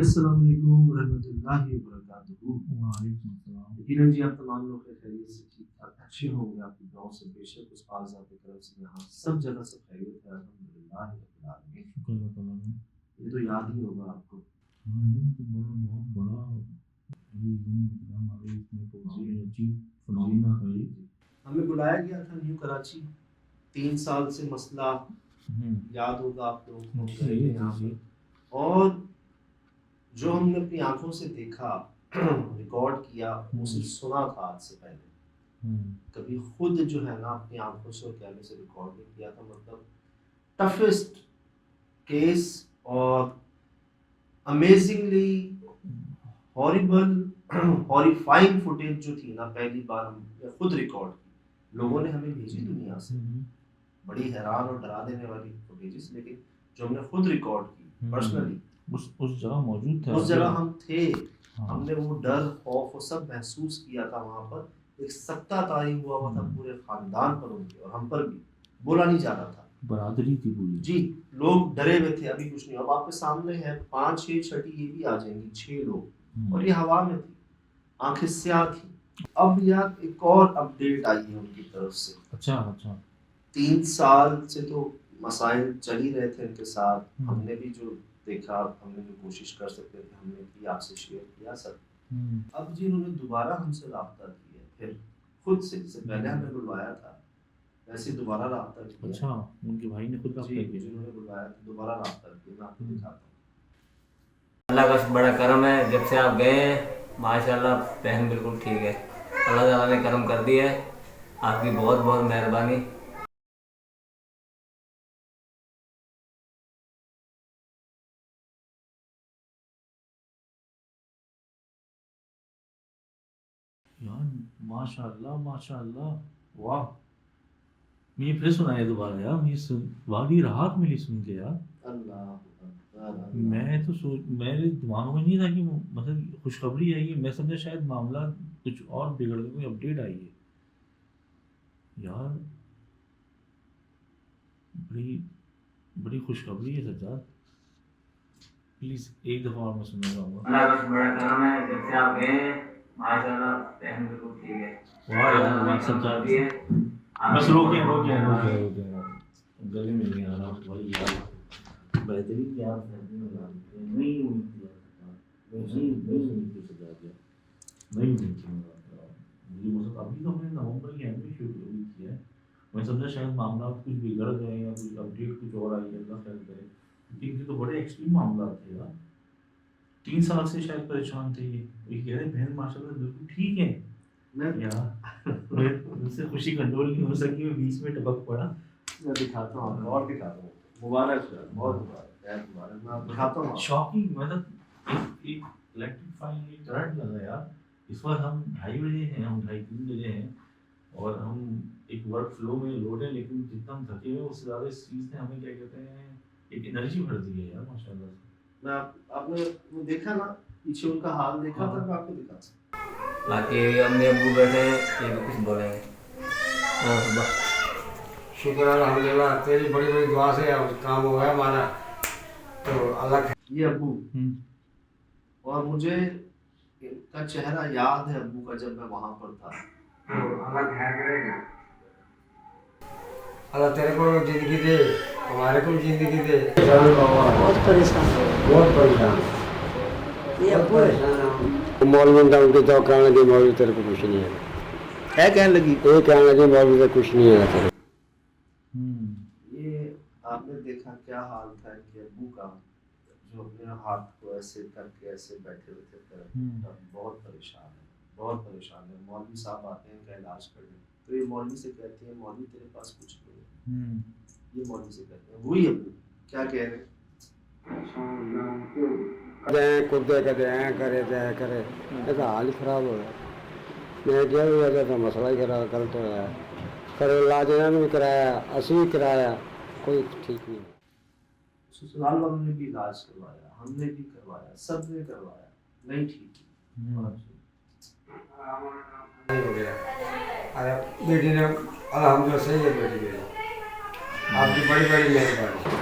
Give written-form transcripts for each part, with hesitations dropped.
السلام علیکم ورحمۃ اللہ وبرکاتہ۔ وعلیکم السلام۔ یقیناً جی آپ تمام لوگ خیریت سے ٹھیک ٹھاک اچھے ہوں گے، آپ کی دعاؤں سے بے شک اس پاک ذات کی طرف سے یہاں سب جگہ سب خیریت ہے، الحمدللہ رب العالمین۔ شکر اللہ تعالیٰ کا۔ یہ تو یاد ہی ہوگا آپ کو۔ ہاں یہ تو بہت بڑا ابھی ہمارے اس میں پروگرام عجیب فنامنا تھا یہ۔ ہمیں بلایا گیا تھا نیو کراچی، 3 سال سے مسئلہ یاد ہوگا آپ لوگوں کو، اور جو ہم نے اپنی آنکھوں سے دیکھا، ریکارڈ کیا، اسے سنا تھا آج سے پہلے، کبھی خود جو ہے نا اپنی آنکھوں سے اور کیمرے سے ریکارڈ نہیں کیا تھا۔ مطلب ٹفسٹ کیس اور امیزنگلی ہاریبل ہاریفائنگ فوٹیج جو تھی نا، پہلی بار ہم نے خود ریکارڈ کی، لوگوں نے ہمیں بھیجی دنیا سے، بڑی حیران اور ڈرا دینے والی فوٹیجز، لیکن جو ہم نے خود ریکارڈ کی پرسنلی، اس جگہ موجود تھا، اس جگہ ہم تھے، ہم نے وہ ڈر خوف وہ سب محسوس کیا تھا وہاں پر۔ ایک سکتہ طاری ہوا ہوا تھا پورے خاندان پر ان کے، اور ہم پر بھی بولا نہیں جا رہا تھا، برادری تھی پوری جی، لوگ ڈرے ہوئے تھے ابھی کچھ نہیں۔ اب آپ کے سامنے ہے 5-6 چھٹی یہ بھی آ جائیں گی، 6 لوگ، اور یہ ہوا میں تھی، آنکھیں سیاہ تھی۔ اب یار ایک اور اپڈیٹ آئی ہے ان کی طرف سے۔ اچھا 3 سال سے تو مسائل چل ہی رہے تھے ان کے ساتھ، ہم نے بھی جو دیکھا، ہم نے جو کوشش کر سکتے تھے ہم نے کی، آپ سے شیئر کیا سب۔ اب جی انہوں نے دوبارہ ہم سے رابطہ کیا، پھر خود سے، جیسے پہلے ہمیں بلوایا تھا ویسے دوبارہ رابطہ کیا۔ اچھا ان کے بھائی نے خود رابطہ کیا؟ جی، انہوں نے بلوایا تھا، دوبارہ رابطہ کیا، میں آپ کو دکھاتا ہوں۔ اللہ کا بڑا کرم ہے، جب سے آپ گئے ہیں ماشاءاللہ بہن بالکل ٹھیک ہے، اللہ تعالیٰ نے کرم کر دیا ہے، آپ کی بہت بہت مہربانی۔ یار ماشاءاللہ واہ، مجھے پھر سنایا دوبارہ یار، مجھے واقعی راحت ملی سن کے یار۔ اللہ میں تو میرے دماغ میں نہیں تھا کہ مطلب خوشخبری آئی ہے، میں سمجھا شاید معاملہ کچھ اور بگڑ گیا، کوئی اپڈیٹ آئی ہے یار، بڑی خوشخبری ہے سجاد، پلیز ایک دفعہ اور میں سننا چاہوں گا۔ اللہ کا بڑا کرم ہے، جب سے آپ گئے ہیں ماشاءاللہ بہن بالکل ٹھیک ہے، واہ یار سجاد، بس روکیں گلے مل گیا نا بھائی یار، بہترین یار نہیں ابھی تو ہم نے نومبر کے اینڈ میں شروع کیا ہے، میں سمجھا شاید معاملات کچھ بگڑ گئے یا کچھ اپڈیٹ کچھ اور آئی ہے، اللہ خیر کرے، کیونکہ یہ تو بڑے ایکسٹریم معاملات تھے یار، 3 سال سے شاید پریشان تھے یہ کہہ رہے بہن ماشاءاللہ بالکل ٹھیک ہے یار، ان سے خوشی کنٹرول نہیں ہو سکی، میں بیچ میں ٹپک پڑا۔ میں دکھاتا ہوں اور دکھاتا ہوں، مبارک ہو، بہت مبارک، میں دکھاتا ہوں۔ شاکنگ، مطلب ایک الیکٹریفائنگ کرنٹ لگا یار، اس وقت ہم 2:30 بجے ہیں، ہم 2:30-3 بجے ہیں، اور ہم ایک ورک فلو میں لوڈ ہیں، لیکن جتنا ہم تھکے ہوئے اس سے زیادہ اس چیز نے ہمیں کیا کہتے ہیں ایک انرجی بھر دی ہے یار ماشاءاللہ سے۔ میں آپ نے وہ دیکھا نا پیچھے ان کا حال دیکھا تھا، میں آپ کو دکھاتا ہوں۔ باقی امی ابو بیٹھے ہیں، یہ بھی کچھ بولیں گے۔ شکر الحمدللہ، تیری بڑی بڑی دعا سے کام ہو گیا ہمارا، تو اللہ یہ ابو، اور مجھے ان کا چہرہ یاد ہے ابو کا، جب میں وہاں پر تھا۔ اللہ خیر کرے گا، اللہ تیرے کو زندگی دے، ہمارے کو زندگی دے۔ بہت پریشان یہ ابو ہے، مولوی تھا ان کی تو کہنے لگی مولوی تیرے کو کچھ نہیں ہے، کہنے لگی یہ کہنے لگی مولوی تیرے کچھ نہیں ہے تیرے۔ یہ آپ نے دیکھا کیا حال تھا ان کے ابو کا، جو اپنے ہاتھ کو ایسے کر کے ایسے بیٹھے ہوئے تھے، بہت پریشان ہے، بہت پریشان ہے۔ مولوی صاحب آتے ہیں ان کا علاج کرنے، تو یہ مولوی سے کہتے ہیں مولوی تیرے پاس کچھ نہیں ہے، یہ مولوی سے کہتے ہیں، وہی ابو کیا کہہ رہے ہیں، کدے کدے ہیں کرے کرے، ایسا حال ہی خراب ہو گیا۔ میں کیا بھی وجہ تھا مسئلہ ہی خراب غلط ہوا ہے، کرے علاج انہوں نے بھی کرایا، اسی بھی کرایا، کوئی ٹھیک نہیں۔ سسرال والوں نے بھی علاج کروایا، ہم نے بھی کروایا، سب نے کروایا، نہیں ٹھیک ہو گیا، ارے بیٹی نے الحمدللہ صحیح ہے، بیٹی میری آپ کی بڑی بڑی مہربانی۔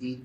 3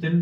10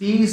30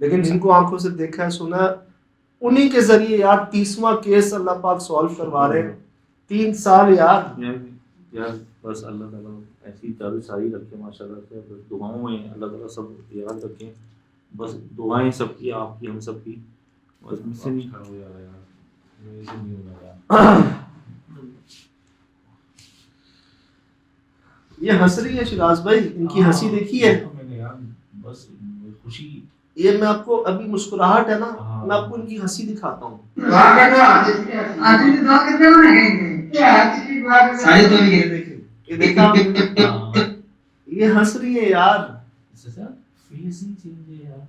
لیکن جن کو آنکھوں سے دیکھا ہے سنا ہے انہی کے ذریعے یار 30واں کیس اللہ پاک سالو کروا رہے ہیں. 3 سال یار. یار بس اللہ تعالیٰ ایسی چاروں ساری رکھے ماشاء اللہ سے. بس دعاؤں میں اللہ تعالیٰ سب یاد رکھیں. بس دعائیں سب کی, آپ کی, ہم سب کی. بس مجھ سے نہیں کھڑا ہو جا رہا یار, میرے سے نہیں ہو رہا یار. یہ ہنس رہی ہے شیراز بھائی, ان کی ہنسی دیکھی ہے میں نے یار, بس خوشی. یہ میں آپ کو ابھی مسکراہٹ ہے نا, میں آپ کو ان کی ہنسی دکھاتا ہوں. یہ دیکھا یہ ہنس رہی ہے یار. فیس ہی چینج ہے یار.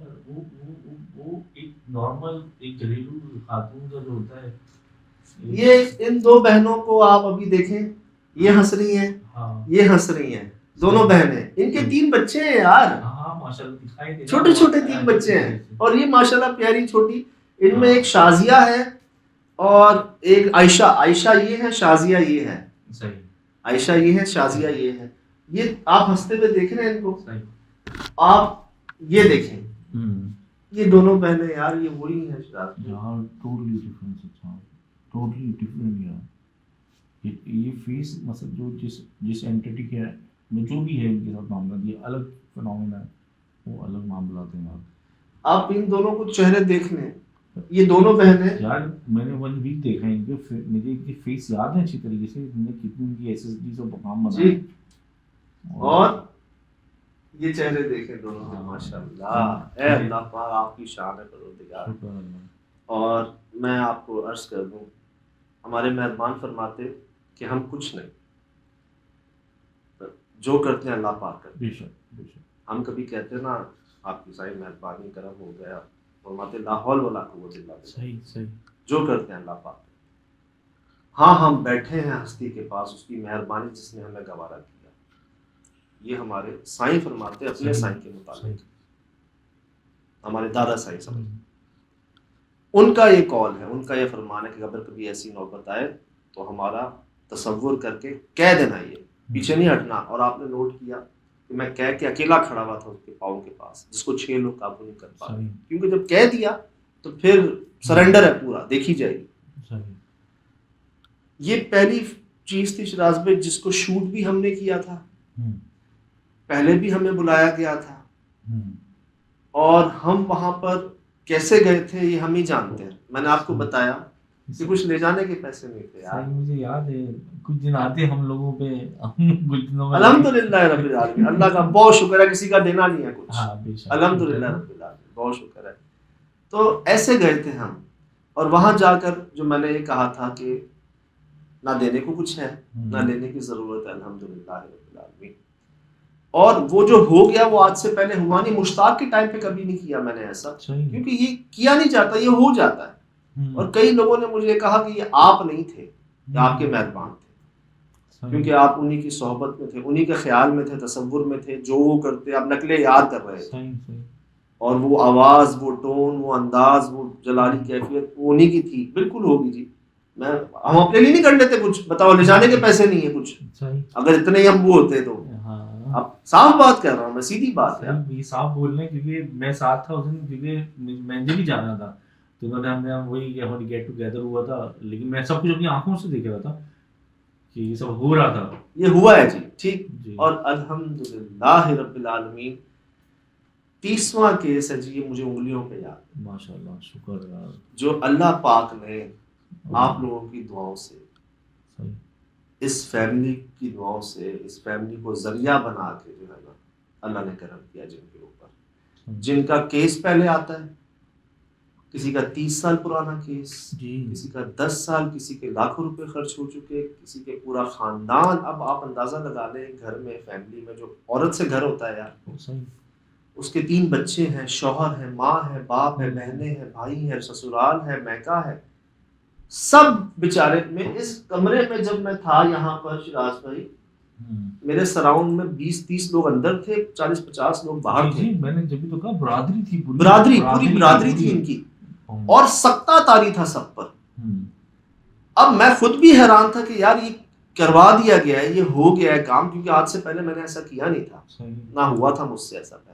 وہ ایک نارمل ایک گھریلو خاتون کا جو ہوتا ہے. یہ ان 2 بہنوں کو آپ ابھی دیکھیں, یہ ہنس رہی ہیں, یہ ہنس رہی ہیں, دونوں بہنیں. ان کے 3 بچے ہیں یار, چھوٹے چھوٹے 3 بچے ہیں. اور یہ ماشاءاللہ پیاری چھوٹی, ان میں ایک شازیہ ہے اور ایک عائشہ. عائشہ یہ ہے, شازیہ یہ ہے. عائشہ یہ ہے, شازیہ یہ ہے. یہ آپ ہنستے ہوئے دیکھ رہے ہیں ان کو, آپ یہ دیکھیں, یہ دونوں بہنیں یار, یہ وہی ہیں شراز یار. Totally difference. اچھا ٹوٹلی ڈفرنٹ یار. یہ فیس مطلب جو جس اینٹی کے میں جو بھی ہے ان کے ساتھ معاملات, یہ الگ فنومینا ہے, وہ الگ معاملات ہیں یار. آپ ان دونوں کو چہرے دیکھ لیں, یہ دونوں بہنیں یار. میں نے 1 ویک دیکھا ان کے, مجھے ان کی فیس یاد ہے اچھی طریقے سے. ان نے کتنی ان کی ایس ایس ڈی سے مقام بنایا جی. اور یہ چہرے دیکھیں دونوں کے, ماشاءاللہ. اے اللہ پاک آپ کی شان ہے پروردگار. اور میں آپ کو عرض کر دوں, ہمارے مہربان فرماتے کہ ہم کچھ نہیں, جو کرتے ہیں اللہ پاک کرتے ہیں. ہم کبھی کہتے ہیں نا آپ کی ساری مہربانی کرم ہو گیا, فرماتے لا حول ولا قوت الا باللہ. صحیح. جو کرتے ہیں اللہ پاک. ہاں ہم بیٹھے ہیں ہستی کے پاس, اس کی مہربانی جس نے ہمیں گوارا کیا. یہ ہمارے سائیں فرماتے اپنے سائیں کے مطابق, ہمارے دادا سائیں سمجھ, ان کا یہ قول ہے, ان کا یہ فرمان ہے کہ اگر کبھی ایسی نوبت آئے تو ہمارا تصور کر کے کہہ دینا, یہ پیچھے نہیں ہٹنا. اور آپ نے نوٹ کیا کہ میں کہہ کے اکیلا کھڑا ہوا تھا اس کے پاؤں کے پاس, جس کو 6 لوگ قابو نہیں کر پا رہے, کیونکہ جب کہہ دیا تو پھر سرنڈر ہے پورا, دیکھی جائے گی. یہ پہلی چیز تھی شراز بھائی جس کو شوٹ بھی ہم نے کیا تھا, پہلے بھی ہمیں بلایا گیا تھا, اور ہم وہاں پر کیسے گئے تھے یہ ہم ہی جانتے ہیں. میں نے آپ کو بتایا کہ کچھ لے جانے کے پیسے نہیں تھے یار. مجھے یاد ہے کچھ دن آتے ہم لوگوں پہ, الحمدللہ رب العالمین, اللہ کا بہت شکر ہے, کسی کا دینا نہیں ہے کچھ. الحمدللہ رب العالمین, بہت شکر ہے. تو ایسے گئے تھے ہم, اور وہاں جا کر جو میں نے یہ کہا تھا کہ نہ دینے کو کچھ ہے نہ لینے کی ضرورت ہے, الحمدللہ رب العالمین. اور وہ جو ہو گیا وہ آج سے پہلے ہوا نہیں. مشتاق کے ٹائم پہ کبھی نہیں کیا میں نے ایسا, کیونکہ یہ کیا نہیں جاتا, یہ ہو جاتا ہے. اور کئی لوگوں نے مجھے کہا کہ یہ آپ نہیں تھے, یہ آپ کے مہربان تھے, کیونکہ آپ انہی کی صحبت میں تھے, انہی کے خیال میں تھے, تصور میں تھے, جو وہ کرتے آپ نقلیں یاد کر رہے تھے. اور وہ آواز, وہ ٹون, وہ انداز, وہ جلالی کیفیت وہ انہی کی تھی. بالکل ہوگی جی. ہم اپنے لیے نہیں کر لیتے کچھ, بتاؤ لے جانے کے پیسے نہیں ہیں کچھ, اگر اتنے ہی ہم وہ ہوتے تو. اب صاف بات کر رہا ہوں میں, سیدھی بات ہے, صاف بول رہے ہیں. کیونکہ میں ساتھ تھا اس دن, کیونکہ میں بھی جانا تھا, تو انہوں نے ہم وہی ہماری گیٹ ٹوگیدر ہوا تھا. لیکن میں سب کچھ اپنی آنکھوں سے دیکھ رہا تھا کہ یہ سب ہو رہا تھا. یہ ہوا ہے جی, ٹھیک. اور الحمدللہ رب العالمین 30واں کیس ہے جی, یہ مجھے انگلیوں پہ یاد ہے. ماشاءاللہ, شکر یار. جو اللہ پاک نے آپ لوگوں کی دعاؤں سے, اس فیملی کی دعاؤں سے, اس فیملی کو ذریعہ بنا کے جو ہے نا اللہ نے کرم کیا جن کے اوپر, جن کا کیس پہلے آتا ہے, کسی کا 30 سال پرانا کیس, کسی کا 10 سال, کسی کے لاکھوں روپے خرچ ہو چکے, کسی کے پورا خاندان. اب آپ اندازہ لگا لیں گھر میں, فیملی میں, جو عورت سے گھر ہوتا ہے یار, اس کے 3 بچے ہیں, شوہر ہے, ماں ہے, باپ ہے, بہنیں ہیں, بھائی ہے, سسرال ہے, میکا ہے, سب بیچارے. میں اس کمرے میں جب میں تھا یہاں پر شراز بھائی, میرے سراؤنڈ میں 20-30 لوگ اندر تھے, 40-50 لوگ باہر تھے. میں نے جب تو کہا برادری تھی, برادری, پوری برادری تھی ان کی, اور سکتہ تاری تھا سب پر. اب میں خود بھی حیران تھا کہ یار یہ کروا دیا گیا ہے, یہ ہو گیا ہے کام, کیونکہ آج سے پہلے میں نے ایسا کیا نہیں تھا, نہ ہوا تھا مجھ سے ایسا پہلے.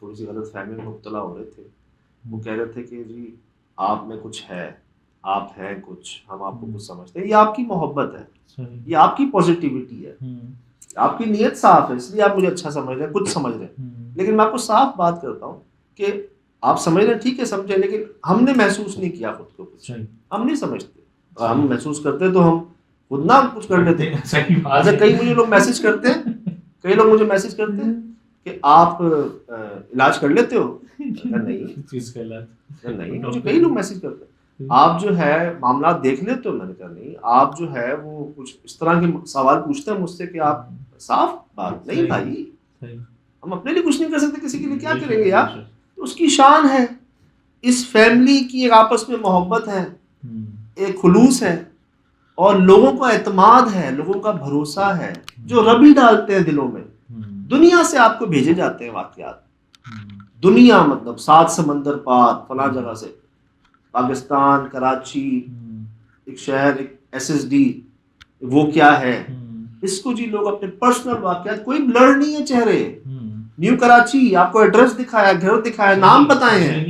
تھوڑی سی غلط فہمی میں مبتلا ہو رہے تھے. وہ کہہ رہے تھے کہ جی آپ میں کچھ ہے, آپ ہیں کچھ, ہم آپ کو کچھ سمجھتے ہیں. یہ آپ کی محبت ہے, یہ آپ کی پازیٹیوٹی ہے, آپ کی نیت صاف ہے, اس لیے آپ مجھے اچھا سمجھ رہے ہیں, کچھ سمجھ رہے ہیں. لیکن میں آپ کو صاف بات کرتا ہوں کہ آپ سمجھ رہے ہیں, ٹھیک ہے سمجھے, لیکن ہم نے محسوس نہیں کیا خود کو کچھ, ہم نہیں سمجھتے. اور ہم محسوس کرتے تو ہم خود نہ کچھ کر لیتے. اچھا کئی مجھے لوگ میسج کرتے ہیں, کئی لوگ مجھے میسج کرتے ہیں کہ آپ علاج کر لیتے ہو. نہیں, مجھے کئی لوگ میسج کرتے ہیں آپ جو ہے معاملات دیکھ لیتے ہو. میں نے کہا نہیں, آپ جو ہے وہ کچھ اس طرح کے سوال پوچھتے ہیں مجھ سے کہ آپ صاف بات. نہیں بھائی, ہم اپنے لیے کچھ نہیں کر سکتے, کسی کے لیے کیا کریں گے یار. اس کی شان ہے, اس فیملی کی ایک آپس میں محبت ہے, ایک خلوص ہے, اور لوگوں کا اعتماد ہے, لوگوں کا بھروسہ ہے, جو رب ہی ڈالتے ہیں دلوں میں. دنیا سے آپ کو بھیجے جاتے ہیں واقعات, دنیا مطلب 7 سمندر پار فلاں جگہ سے, پاکستان, کراچی, ایک شہر, ایک SSD, وہ کیا ہے اس کو جی لوگ اپنے پرسنل واقعات, کوئی بلر نہیں ہے چہرے. نیو کراچی آپ کو ایڈریس دکھایا, گھر دکھایا, نام بتائے ہیں,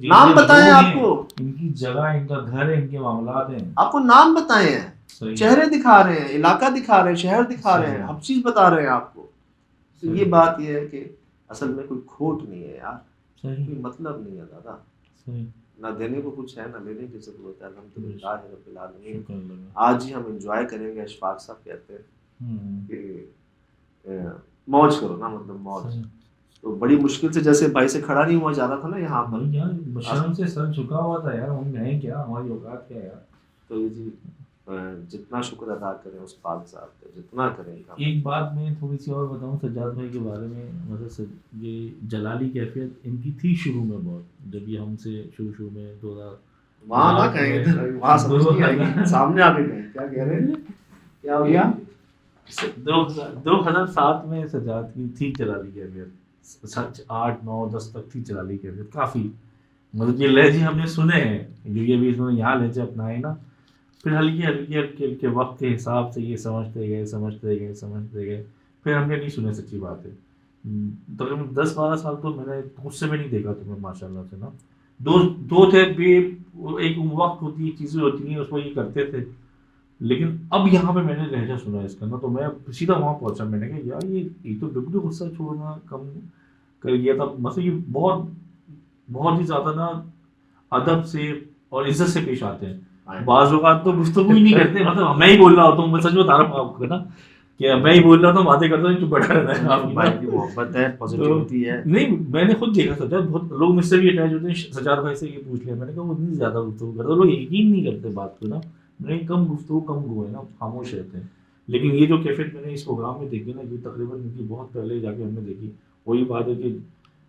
نام بتائے ہیں آپ کو, ان کی جگہ, ان کا گھر ہے, ان کے معاملات ہیں, آپ کو نام بتائے ہیں, چہرے دکھا رہے ہیں, علاقہ دکھا رہے ہیں, شہر دکھا رہے ہیں, ہر چیز بتا رہے ہیں آپ کو. یہ بات یہ ہے کہ اصل میں کوئی کھوٹ نہیں ہے یار, کوئی مطلب نہیں ہے دادا. نہ دینے کو کچھ ہے, نہ لینے کی ضرورت ہے. الحمدللہ رب العالمین. آج ہی ہم انجوائے کریں گے. اشفاق صاحب کہتے ہیں کہ موج کرو نا, مطلب موج. تو بڑی مشکل سے جیسے بھائی سے کھڑا نہیں ہوا جا رہا تھا نا یہاں پر, شرم سے سر جھکا ہوا تھا یار, ہم ہیں کیا, ہماری اوقات کیا یار. تو یہ جی جتنا شکر ادا کریں اس پاک صاحب کا, جتنا کریں. ایک بات میں تھوڑی سی اور بتاؤں سجاد بھائی کے بارے میں, مطلب یہ جلالی کیفیت ان کی تھی شروع میں بہت, جب یہ ہم سے شروع میں 2000 وہاں نہ کہیں, ادھر وہاں سمجھ نہیں آئے گی, سامنے آ کے کہیں کیا کہہ رہے ہیں, کیا ہو گیا. 2007 میں سجاد کی تھی جلالی کیفیت, 8, 9, 10 تک تھی جلالی کیفیت کافی. مطلب یہ لہجے ہم نے سنے ہیں, کیونکہ ابھی انہوں نے یہاں لہجے اپنائے نا, پھر ہلکی وقت کے حساب سے یہ سمجھتے گئے. پھر ہم نے نہیں سنے, سچی بات ہے. تقریباً 10-12 سال تو میں نے خود سے بھی نہیں دیکھا تمہیں ماشاء اللہ سے نا. دو تھے بھی, ایک وقت ہوتی ہے, چیزیں ہوتی ہیں, اس کو یہ کرتے تھے. لیکن اب یہاں پہ میں نے لہجہ سنا اس کا نا, تو میں سیدھا وہاں پہنچا. میں نے کہا یار یہ تو بالکل غصہ چھوڑنا کم کر گیا تھا. مطلب یہ بہت ہی زیادہ نا ادب سے اور عزت سے پیش آتے ہیں. بعض اوقات تو گفتگو ہی نہیں کرتے, مطلب میں ہی بول رہا ہوتا ہوں, میں سچ بتا رہا ہوں آپ کو نا, کہ میں ہی بول رہا ہوں, باتیں کرتا ہوں, چپ بیٹھا رہتا ہے. آپ کی محبت ہے, پازیٹیوٹی ہے. نہیں, میں نے خود دیکھا سجاد, بہت لوگ مجھ سے بھی اٹیچ ہوتے ہیں. سجاد بھائی سے یہ پوچھ لیا, میں نے کہا وہ اتنی زیادہ گفتگو کرتے, لوگ یقین نہیں کرتے بات کو نا. میں نے کم گفتگو کم گوئے نا, خاموش رہتے ہیں. لیکن یہ جو کیفیت میں نے اس پروگرام میں دیکھی نا, یہ تقریباً ان کی بہت پہلے جا کے ہم نے دیکھی. وہی بات ہے کہ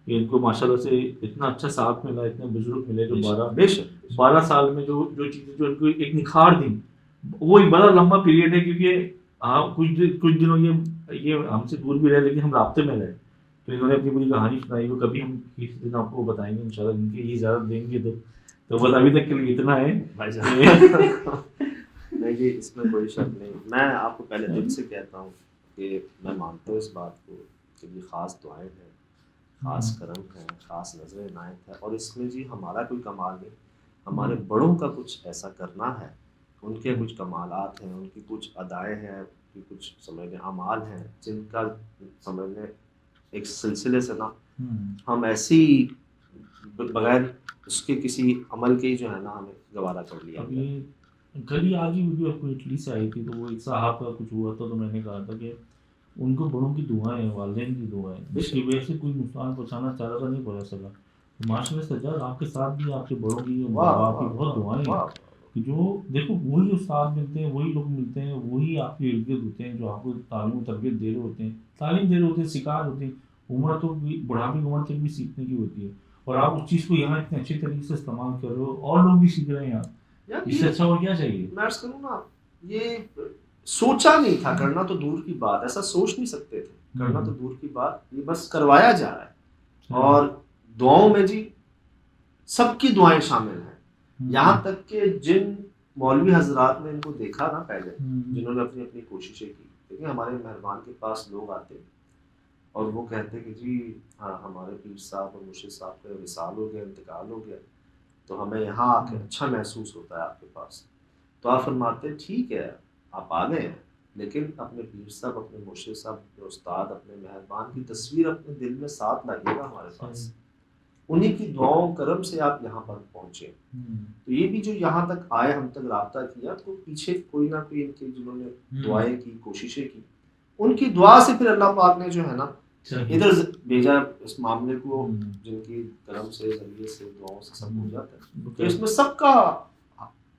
ان کو ماشاء اللہ سے اتنا اچھا ساتھ ملا, اتنے بزرگ ملے جو 12 سال میں جو چیزیں جو ان کو ایک نکھار دی, وہ ایک بڑا لمبا پیریڈ ہے. کیونکہ کچھ دنوں یہ ہم سے دور بھی رہے, لیکن ہم رابطے میں رہے. تو انہوں نے اپنی پوری کہانی سنائی, وہ کبھی ہم کسی دن آپ کو بتائیں گے انشاءاللہ, ان کی اجازت دیں گے تو بس ابھی تک کے لیے اتنا ہے بھائی جان. نہیں جی, اس میں کوئی شک نہیں. میں آپ کو پہلے دل سے کہتا ہوں کہ میں مانتا ہوں اس بات کو کہ یہ خاص دعائیں ہیں, خاص کرم ہے, خاص نظر عنایت ہے. اور اس میں جی ہمارا کوئی کمال نہیں, ہمارے بڑوں کا کچھ ایسا کرنا ہے, ان کے کچھ کمالات ہیں, ان کی کچھ ادائیں ہیں, ان کی کچھ سمجھ لیں اعمال ہیں, جن کا سمجھ لیں ایک سلسلے سے نا ہم ایسی بغیر اس کے کسی عمل کے ہی جو ہے نا ہمیں گوارا کر لیا. ابھی کل ہی آج ہی ویڈیو آپ کو اٹلی سے آئی تھی, تو وہ ایک صاحب کا کچھ ہوا تھا, تو میں نے کہا تھا کہ ان کو بڑوں کی دعائیں, والدین کی دعائیں, جس کی وجہ سے کوئی نقصان پہنچانا چاہ رہا تھا, نہیں پہنچا سکا. ماشاء اللہ سجاد آپ کے ساتھ بھی آپ کے بڑوں کی آپ کی بہت دعائیں ہیں, کہ جو دیکھو وہی استاد ملتے ہیں, وہی لوگ ملتے ہیں, وہی آپ کے ارد گرد ہوتے ہیں جو آپ کو تعلیم و تربیت دے رہے ہوتے ہیں, تعلیم دے رہے ہوتے ہیں, سکھا ہوتے ہیں. عمر تو بڑھاپے کی عمر تک بھی سیکھنے کی ہوتی ہے, اور آپ اس چیز کو یہاں اتنے اچھے طریقے سے استعمال کر رہے ہو, اور لوگ بھی سیکھ رہے ہیں یہاں. اس سے اچھا اور کیا چاہیے. میں عرض کروں نا, یہ سوچا نہیں تھا, کرنا تو دور کی بات, ایسا سوچ نہیں سکتے تھے, کرنا تو دور کی بات, یہ بس کروایا جا رہا ہے. اور دعاؤں میں جی سب کی دعائیں شامل ہیں, یہاں تک کہ جن مولوی حضرات نے ان کو دیکھا نا پہلے, جنہوں نے اپنی کوششیں کی. دیکھیں ہمارے مہربان کے پاس لوگ آتے, اور وہ کہتے کہ جی ہاں ہمارے پیر صاحب اور مرشد صاحب کا وصال ہو گیا، انتقال ہو گیا، تو ہمیں یہاں آ کے اچھا محسوس ہوتا ہے آپ کے پاس. تو آپ فرماتے ہیں ٹھیک ہے آپ آ گئے ہیں، لیکن اپنے پیر صاحب، اپنے مرشد صاحب، اپنے استاد، اپنے مہربان کی تصویر اپنے دل میں ساتھ لائیے گا ہمارے پاس. انہی کی دعاؤں کرم سے آپ یہاں پر پہنچے. تو یہ بھی جو یہاں تک آئے، ہم تک رابطہ کیا، تو پیچھے کوئی نہ کوئی ان کے جنہوں نے دعائیں کی، کوششیں کی، ان کی دعا سے پھر اللہ پاک نے جو ہے نا ادھر بھیجا اس معاملے کو، جن کی کرم سے، ذریعے سے، دعاؤں سے سب ہو جاتا ہے. تو اس میں سب کا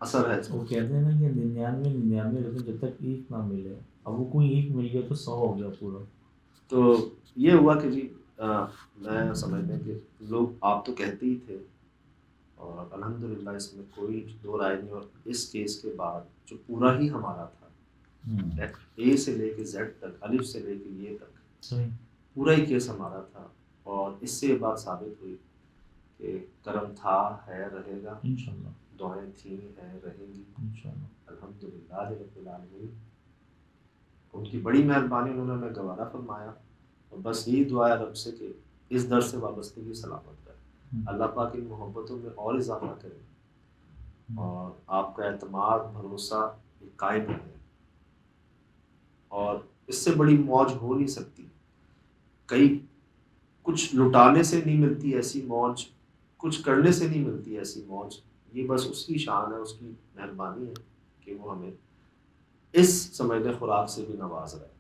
اثر ہے. وہ کہتے ہیں نا کہ 99 رہتے جب تک ایک نہ ملے، اب وہ کوئی ایک مل گیا تو 100 ہو گیا پورا. تو یہ ہوا کہ جی میں سمجھنے کہ لوگ آپ تو کہتے ہی تھے، اور الحمدللہ اس میں کوئی دو رائے نہیں. اور اس کیس کے بعد جو پورا ہی ہمارا تھا، اے سے لے کے زیڈ تک، الف سے لے کے یہ تک، پورا ہی کیس ہمارا تھا. اور اس سے یہ بات ثابت ہوئی کہ کرم تھا، ہے، رہے گا. انشاءاللہ دعائیں تھیں، ہیں، رہیں گی. انشاءاللہ الحمدللہ رب العالمین. ان کی بڑی مہربانی، انہوں نے ہمیں گوارا فرمایا. اور بس یہی دعا ہے رب سے کہ اس در سے وابستگی سلامت رہے. اللہ پاک ان محبتوں میں اور اضافہ کرے، اور آپ کا اعتماد، بھروسہ قائم رہے. اور اس سے بڑی موج ہو نہیں سکتی. کئی کچھ لٹانے سے نہیں ملتی ایسی موج، کچھ کرنے سے نہیں ملتی ایسی موج. یہ بس اس کی شان ہے، اس کی مہربانی ہے کہ وہ ہمیں اس سمجھنے خوراک سے بھی نواز رہا ہے.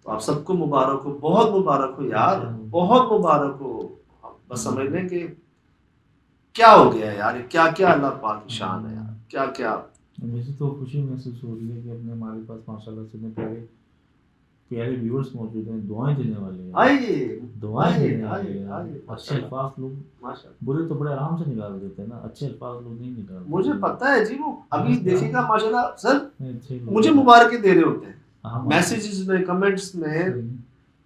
تو آپ سب کو مبارک ہو، بہت مبارک ہو یار، بہت مبارک ہو. بس سمجھنے کہ کیا ہو گیا ہے یار، کیا کیا اللہ پاک کی شان ہے یار، کیا کیا. مجھے تو خوشی محسوس ہو رہی ہے کہ اپنے ہمارے پاس ماشاءاللہ سے اتنے پیارے ویورز موجود ہیں، دعائیں دینے والے ہیں. آئیے دعائیں دینے والے آئیے ہیں. آئیے. اچھے الفاظ لوگ، ماشاءاللہ برے تو بڑے آرام سے نکال دیتے ہیں نا، اچھے الفاظ لوگ نہیں نکالتے. مجھے پتہ ہے جی. وہ ابھی دیکھے گا ماشاءاللہ سر اچھے لوگ مجھے مبارکیں دے رہے ہوتے ہیں میسیجز میں، کمنٹس میں.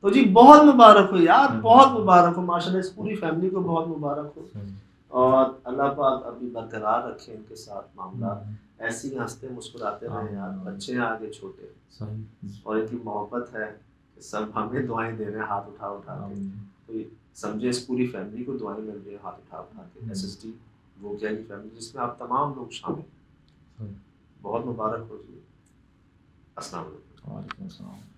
تو جی بہت مبارک ہو یار، بہت مبارک ہو ماشاءاللہ. اس پوری فیملی کو بہت مبارک ہو. اور اللہ پاک ابھی برقرار رکھے ان کے ساتھ معاملات. ایسے ہی ہنستے مسکراتے رہے یار. بچے ہیں آگے چھوٹے، اور ان کی محبت ہے کہ سب ہمیں دعائیں دے رہے ہیں ہاتھ اٹھا اٹھا کے. کوئی سمجھے اس پوری فیملی کو دعائیں مل رہی ہیں ہاتھ اٹھا اٹھا کے. ایس ایس ٹی وہ کیا کی فیملی جس میں آپ تمام لوگ شامل. بہت مبارک ہو جی. السلام علیکم. وعلیکم السلام.